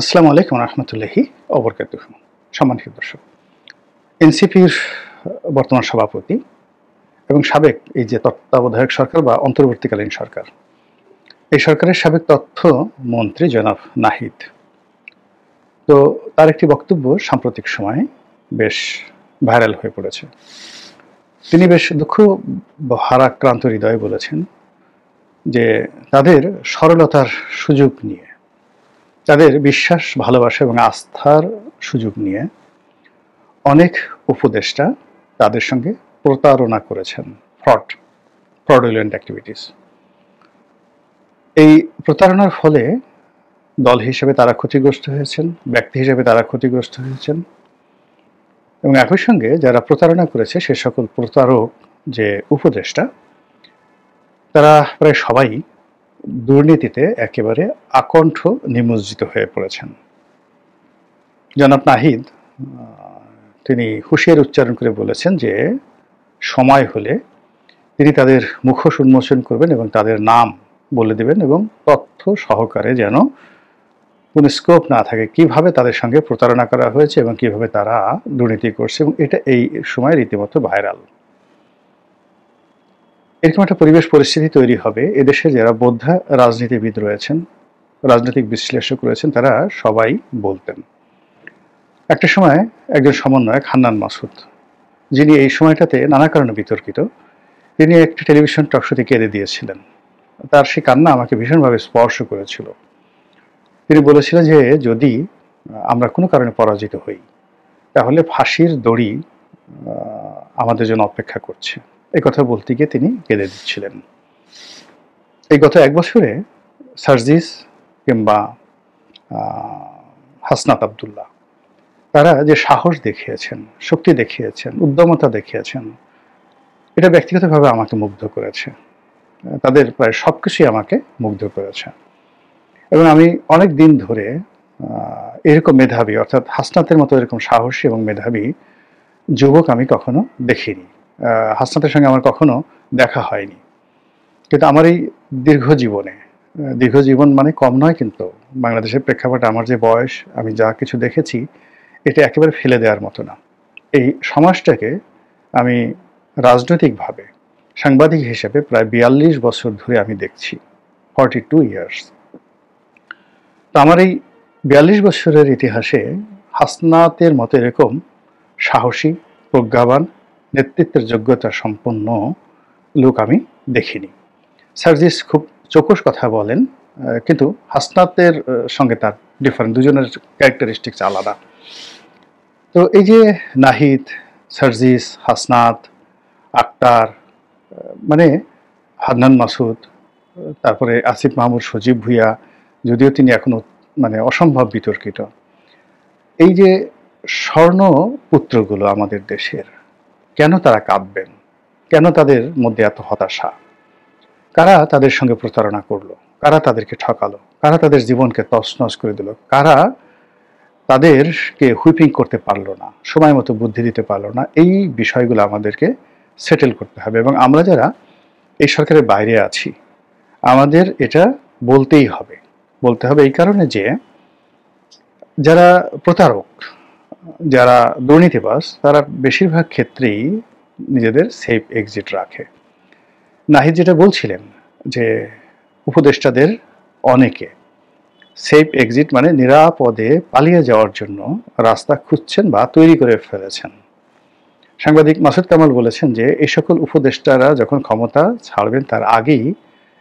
আসসালামু আলাইকুম রহমতুল্লাহি অবরকাতুহ। সম্মানিত দর্শক, এনসিপির বর্তমান সভাপতি এবং সাবেক এই যে তত্ত্বাবধায়ক সরকার বা অন্তর্বর্তীকালীন সরকার, এই সরকারের সাবেক তথ্য মন্ত্রী জনাব নাহিদ, তো তার একটি বক্তব্য সাম্প্রতিক সময়ে বেশ ভাইরাল হয়ে পড়েছে। তিনি বেশ দুঃখ ভারাক্রান্ত হৃদয়ে বলেছেন যে তাদের সরলতার সুযোগ নিয়ে, তাদের বিশ্বাস, ভালোবাসা এবং আস্থার সুযোগ নিয়ে অনেক উপদেষ্টা তাদের সঙ্গে প্রতারণা করেছেন, ফ্রডুলেন্ট অ্যাক্টিভিটিস। এই প্রতারণার ফলে দল হিসেবে তারা ক্ষতিগ্রস্ত হয়েছেন, ব্যক্তি হিসেবে তারা ক্ষতিগ্রস্ত হয়েছেন, এবং একই সঙ্গে যারা প্রতারণা করেছে সে সকল প্রতারক যে উপদেষ্টা, তারা প্রায় সবাই দুর্নীতিতে একেবারে আকণ্ঠ নিমজ্জিত হয়ে পড়েছেন। জনাব নাহিদ তিনি হুঁশিয়ার উচ্চারণ করে বলেছেন যে সময় হলে তিনি তাদের মুখোশ উন্মোচন করবেন এবং তাদের নাম বলে দেবেন, এবং তথ্য সহকারে যেন কোনো স্কোপ না থাকে কিভাবে তাদের সঙ্গে প্রতারণা করা হয়েছে এবং কিভাবে তারা দুর্নীতি করছে, এবং এটা এই সময় রীতিমতো ভাইরাল। এরকম একটা পরিবেশ পরিস্থিতি তৈরি হবে, এদেশে যারা বোদ্ধা রাজনীতিবিদ রয়েছেন, রাজনৈতিক বিশ্লেষক রয়েছেন, তারা সবাই বলতেন। একটা সময় একজন সমন্বয়ক হান্নান মাসুদ, যিনি এই সময়টাতে নানা কারণে বিতর্কিত, তিনি একটি টেলিভিশন টকশোতে কেঁদে দিয়েছিলেন। তার সেই কান্না আমাকে ভীষণভাবে স্পর্শ করেছিল। তিনি বলেছিলেন যে যদি আমরা কোনো কারণে পরাজিত হই তাহলে ফাঁসির দড়ি আমাদের জন্য অপেক্ষা করছে। এই কথা বলতে গিয়ে তিনি কেঁদে দিচ্ছিলেন। এই গত এক বছরে সার্জিস কিংবা হাসনাত আবদুল্লাহ, তারা যে সাহস দেখিয়েছেন, শক্তি দেখিয়েছেন, উদ্যমতা দেখিয়েছেন, এটা ব্যক্তিগতভাবে আমাকে মুগ্ধ করেছে। তাদের প্রায় সব কিছুই আমাকে মুগ্ধ করেছে, এবং আমি অনেক দিন ধরে এরকম মেধাবী, অর্থাৎ হাসনাতের মতো এরকম সাহসী এবং মেধাবী যুবক আমি কখনো দেখিনি। হাসনাতের সঙ্গে আমার কখনো দেখা হয়নি, কিন্তু আমার এই দীর্ঘ জীবন মানে কম নয়, কিন্তু বাংলাদেশের প্রেক্ষাপটে আমার যে বয়স, আমি যা কিছু দেখেছি, এটা একেবারে ফেলে দেওয়ার মতো না। এই সমাজটাকে আমি রাজনৈতিকভাবে, সাংবাদিক হিসেবে প্রায় 42 বছর ধরে আমি দেখছি, 42 ইয়ার্স। তো আমার এই 42 বছরের ইতিহাসে হাসনাতের মতো এরকম সাহসী, প্রজ্ঞাবান, নেতৃত্বের যোগ্যতা সম্পন্ন লোক আমি দেখিনি। সার্জিস খুব চৌকস কথা বলেন, কিন্তু হাসনাতের সঙ্গে তার ডিফারেন্ট, দুজনের ক্যারেক্টারিস্টিক্স আলাদা। তো এই যে নাহিদ, সার্জিস, হাসনাত, আক্তার, মানে হান্নান মাসুদ, তারপরে আসিফ মাহমুদ সজীব ভুঁইয়া, যদিও তিনি এখনো মানে অসম্ভব বিতর্কিত, এই যে স্বর্ণ পুত্রগুলো আমাদের দেশের, কেন তারা কাঁদবেন? কেন তাদের মধ্যে এত হতাশা? কারা তাদের সঙ্গে প্রতারণা করলো? কারা তাদেরকে ঠকালো? কারা তাদের জীবনকে তছনছ করে দিল? কারা তাদেরকে হুইপিং করতে পারলো না, সময় মতো বুদ্ধি দিতে পারলো না? এই বিষয়গুলো আমাদেরকে সেটেল করতে হবে, এবং আমরা যারা এই সরকারের বাইরে আছি আমাদের এটা বলতেই হবে। বলতে হবে এই কারণে যে যারা প্রতারক, যারা দুর্নীতিবাজ, তারা বেশিরভাগ ক্ষেত্রেই নিজেদের সেফ এক্সিট রাখে। নাহিদ যেটা বলছিলেন যে উপদেষ্টাদের অনেকে সেফ এক্সিট মানে নিরাপদে পালিয়ে যাওয়ার জন্য রাস্তা খুঁজছেন বা তৈরি করে ফেলেছেন। সাংবাদিক মাসুদ কামাল বলেছেন যে এই সকল উপদেষ্টারা যখন ক্ষমতা ছাড়বেন তার আগেই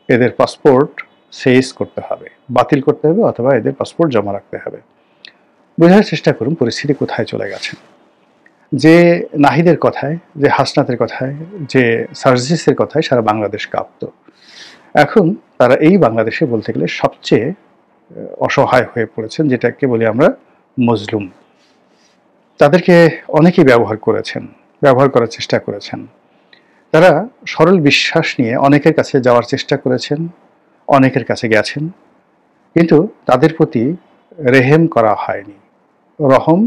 এদের পাসপোর্ট সেইজ করতে হবে, বাতিল করতে হবে, অথবা এদের পাসপোর্ট জমা রাখতে হবে। বোঝার চেষ্টা করুন পরিস্থিতি কোথায় চলে গেছে। যে নাহিদের কথায়, যে হাসনাতের কথায়, যে সার্জিসের কথায় সারা বাংলাদেশ কাঁপত, এখন তারা এই বাংলাদেশে বলতে গেলে সবচেয়ে অসহায় হয়ে পড়েছেন, যেটাকে বলি আমরা মজলুম। তাদেরকে অনেকেই ব্যবহার করার চেষ্টা করেছেন। তারা সরল বিশ্বাস নিয়ে অনেকের কাছে যাওয়ার চেষ্টা করেছেন, অনেকের কাছে গেছেন, কিন্তু তাদের প্রতি রেহেম করা হয়নি। রহম,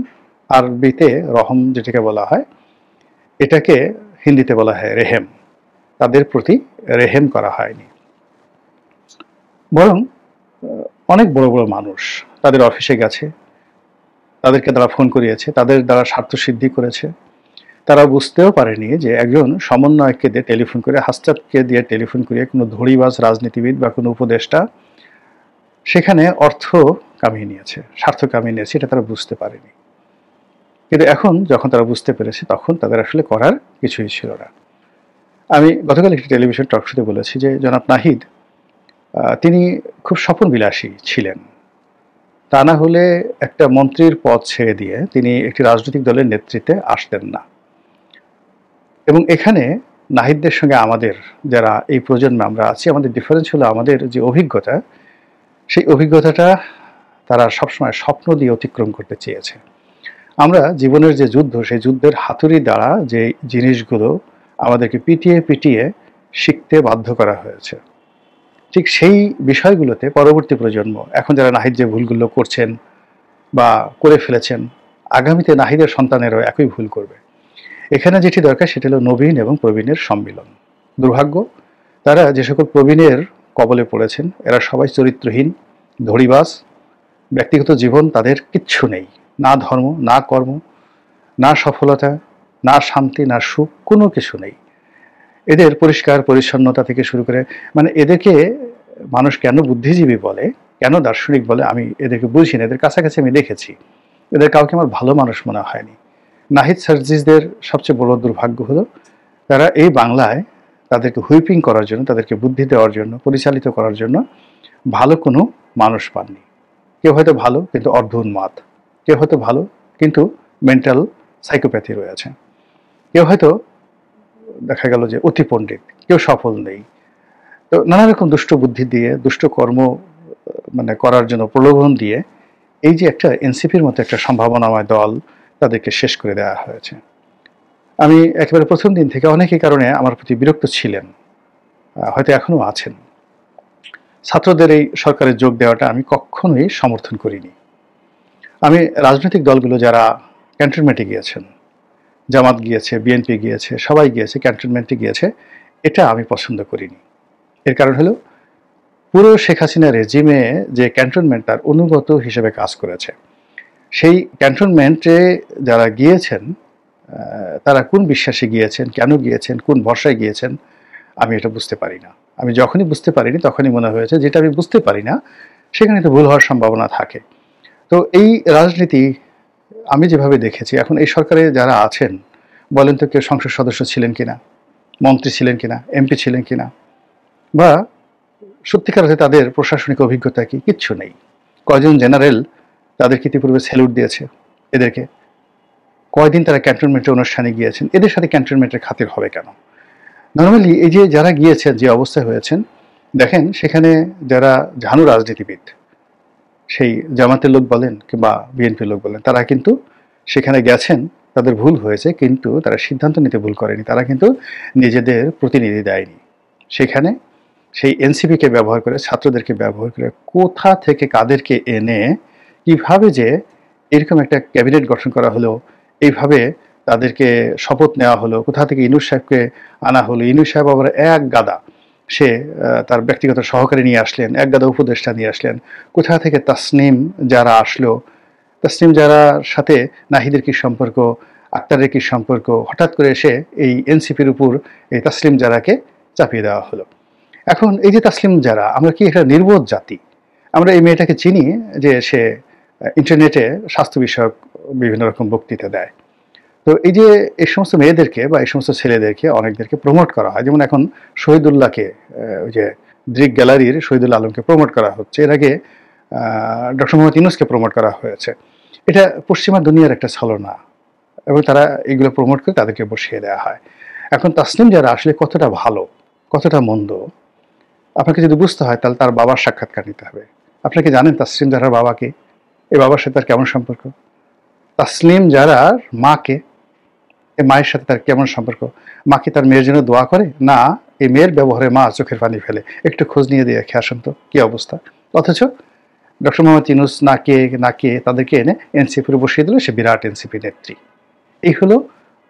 আরবিতে রহম যেটাকে বলা হয়, এটাকে হিন্দিতে বলা হয় রেহেম। তাদের প্রতি রেহেম করা হয়নি, বরং অনেক বড় বড় মানুষ তাদের অফিসে গেছে, তাদেরকে তারা ফোন করিয়েছে, তাদের দ্বারা স্বার্থসিদ্ধি করেছে। তারা বুঝতেও পারেনি যে একজন সমন্বয়ককে দিয়ে টেলিফোন করে, হাসনাতকে দিয়ে টেলিফোন করিয়ে কোনো ধড়িবাজ রাজনীতিবিদ বা কোনো উপদেষ্টা সেখানে অর্থ কামিয়ে নিয়েছে, স্বার্থ কামিয়ে নিয়েছে, এটা তারা বুঝতে পারেনি। কিন্তু এখন যখন তারা বুঝতে পেরেছে, তখন তাদের আসলে করার কিছুই ছিল না। আমি গতকাল একটি টেলিভিশন টক শোতে বলেছি যে জনাব নাহিদ তিনি খুব স্বপ্নবিলাসী ছিলেন। তা না হলে একটা মন্ত্রীর পদ ছেড়ে দিয়ে তিনি একটি রাজনৈতিক দলের নেতৃত্বে আসতেন না। এবং এখানে নাহিদদের সঙ্গে আমাদের যারা এই প্রজন্মে আমরা আছি, আমাদের ডিফারেন্স হলো আমাদের যে অভিজ্ঞতা, সেই অভিজ্ঞতাটা তারা সবসময় স্বপ্ন দিয়ে অতিক্রম করতে চেয়েছে। আমরা জীবনের যে যুদ্ধ, সেই যুদ্ধের হাতুড়ি দ্বারা যে জিনিসগুলো আমাদেরকে পিটিয়ে পিটিয়ে শিখতে বাধ্য করা হয়েছে, ঠিক সেই বিষয়গুলোতে পরবর্তী প্রজন্ম, এখন যারা নাহিদ যে ভুলগুলো করছেন বা করে ফেলেছেন, আগামীতে নাহিদের সন্তানেরাও একই ভুল করবে। এখানে যেটি দরকার সেটা হলো নবীন এবং প্রবীণের সম্মিলন। দুর্ভাগ্য, তারা যে সকল প্রবীণের কবলে পড়েছেন এরা সবাই চরিত্রহীন, ধড়িবাজ, ব্যক্তিগত জীবন তাদের কিচ্ছু নেই, না ধর্ম, না কর্ম, না সফলতা, না শান্তি, না সুখ, কোনো কিছু নেই। এদের পরিষ্কার পরিচ্ছন্নতা থেকে শুরু করে, মানে এদেরকে মানুষ কেন বুদ্ধিজীবী বলে, কেন দার্শনিক বলে, আমি এদেরকে বুঝি না। এদের কাছাকাছি আমি দেখেছি, এদের কাউকে আমার ভালো মানুষ মনে হয়নি। নাহিদ সার্জিসদের সবচেয়ে বড় দুর্ভাগ্য হলো তারা এই বাংলায় তাদেরকে হুইপিং করার জন্য, তাদেরকে বুদ্ধি দেওয়ার জন্য, পরিচালিত করার জন্য ভালো কোনো মানুষ পাননি। কেউ হয়তো ভালো কিন্তু অর্ধ উন্মাদ, কেউ হয়তো ভালো কিন্তু মেন্টাল সাইকোপ্যাথি রয়েছে, কেউ হয়তো দেখা গেল যে অতি পণ্ডিত, কেউ সফল নেই। তো নানা রকম দুষ্ট বুদ্ধি দিয়ে, দুষ্ট কর্ম মানে করার জন্য প্রলোভন দিয়ে এই যে একটা এনসিপির মতো একটা সম্ভাবনাময় দল, তাদেরকে শেষ করে দেওয়া হয়েছে। আমি একেবারে প্রথম দিন থেকে অনেকেই কারণে আমার প্রতি বিরক্ত ছিলেন, হয়তো এখনো আছেন। ছাত্রদের এই সরকারে যোগ দেওয়াটা আমি কখনোই সমর্থন করিনি। আমি রাজনৈতিক দলগুলো যারা ক্যান্টনমেন্টে গিয়েছেন, জামাত গিয়েছে, বিএনপি গিয়েছে, সবাই গিয়েছে, ক্যান্টনমেন্টে গিয়েছে, এটা আমি পছন্দ করিনি। এর কারণ হলো পুরো শেখ হাসিনা রেজিমে যে ক্যান্টনমেন্ট তার অনুগত হিসেবে কাজ করেছে, সেই ক্যান্টনমেন্টে যারা গিয়েছেন তারা কোন বিশ্বাসে গিয়েছেন, কেন গিয়েছেন, কোন ভরসায় গিয়েছেন, আমি এটা বুঝতে পারি না। আমি যখনই বুঝতে পারিনি তখনই মনে হয়েছে যেটা আমি বুঝতে পারি না সেখানে তো ভুল হওয়ার সম্ভাবনা থাকে। তো এই রাজনীতি আমি যেভাবে দেখেছি, এখন এই সরকারে যারা আছেন বলেন তো কেউ সংসদ সদস্য ছিলেন কিনা, মন্ত্রী ছিলেন কিনা, এমপি ছিলেন কিনা, বা সত্যিকার অর্থে তাদের প্রশাসনিক অভিজ্ঞতা কি, কিচ্ছু নেই। কয়জন জেনারেল তাদেরকে ইতিপূর্বে স্যালুট দিয়েছে এদেরকে, কয়দিন তারা ক্যান্টনমেন্টের অনুষ্ঠানে গিয়েছেন, এদের সাথে ক্যান্টনমেন্টের খাতির হবে কেন? নর্মালি এই যে যারা গিয়েছেন, যে অবস্থায় হয়েছেন, দেখেন সেখানে যারা ঝানু রাজনীতিবিদ, সেই জামাতের লোক বলেন কিংবা বিএনপির লোক বলেন, তারা কিন্তু সেখানে গেছেন, তাদের ভুল হয়েছে, কিন্তু তারা সিদ্ধান্ত নিতে ভুল করেনি, তারা কিন্তু নিজেদের প্রতিনিধি দেয়নি। সেখানে সেই এনসিপিকে ব্যবহার করে, ছাত্রদেরকে ব্যবহার করে, কোথা থেকে কাদেরকে এনে কিভাবে যে এরকম একটা ক্যাবিনেট গঠন করা হলো, এইভাবে তাদেরকে শপথ নেওয়া হলো, কোথা থেকে ইনুস সাহেবকে আনা হলো, ইনুস সাহেব আবার এক গাদা সে তার ব্যক্তিগত সহকারী নিয়ে আসলেন, এক গাদা উপদেষ্টা নিয়ে আসলেন, কোথা থেকে তাসনিম যারা আসলো, তাসনিম যারার সাথে নাহিদের কি সম্পর্ক, আক্তারের কি সম্পর্ক, হঠাৎ করে এসে এই এনসিপির উপর এই তাসলিম যারাকে চাপিয়ে দেওয়া হলো। এখন এই যে তাসলিম যারা, আমরা কি একটা নির্বোধ জাতি? আমরা এই মেয়েটাকে চিনি যে সে ইন্টারনেটে স্বাস্থ্য বিষয়ক বিভিন্ন রকম বক্তৃতা দেয়। তো এই যে এই সমস্ত মেয়েদেরকে বা এই সমস্ত ছেলেদেরকে অনেকদেরকে প্রমোট করা হয়, যেমন এখন শহীদুল্লাহকে, ওই যে দৃক গ্যালারির শহীদুল আলমকে প্রমোট করা হচ্ছে, এর আগে ডক্টর মোহাম্মদ ইউনূসকে প্রমোট করা হয়েছে। এটা পশ্চিমা দুনিয়ার একটা ছলনা, এবং তারা এগুলো প্রমোট করে তাদেরকে বসিয়ে দেওয়া হয়। এখন তাসনিম যারা আসলে কতটা ভালো, কতটা মন্দ, আপনাকে যদি বুঝতে হয় তাহলে তার বাবার সাক্ষাৎকার নিতে হবে। আপনাকে জানেন তাসলিম জারার বাবাকে? এই বাবার সাথে তার কেমন সম্পর্ক? তাসলিম জারার মাকে, এই মায়ের সাথে তার কেমন সম্পর্ক? মা কি তার মেয়ের জন্য দোয়া করে? না, এই মেয়ের ব্যবহারে মা চোখের পানি ফেলে। একটু খোঁজ নিয়ে দিয়ে দেখে আসুন তো কি অবস্থা। অথচ ডক্টর মোহাম্মদ ইউনূস না কে তাদেরকে এনে এনসিপির বসিয়ে দিল, সে বিরাট এনসিপি নেত্রী। এই হলো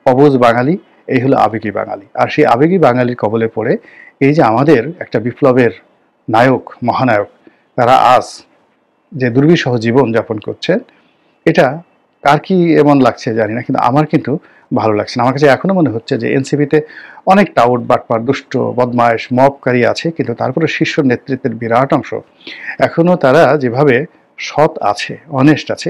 অবুঝ বাঙালি, এই হলো আবেগী বাঙালি। আর সেই আবেগী বাঙালির কবলে পড়ে এই যে আমাদের একটা বিপ্লবের নায়ক, মহানায়ক, তারা আজ যে দুর্বিষহ জীবন যাপন করছে, এটা কার কি এমন লাগছে জানি না, কিন্তু আমার কিন্তু ভালো লাগছে না। আমার কাছে এখনো মনে হচ্ছে যে এনসিপিতে অনেক টাউট, বাটপার, দুষ্ট, বদমায়েশ, মবকারী আছে, কিন্তু তারপরে শীর্ষ নেতৃত্বের বিরাট অংশ এখনো তারা যেভাবে সৎ আছে, অনেস্ট আছে,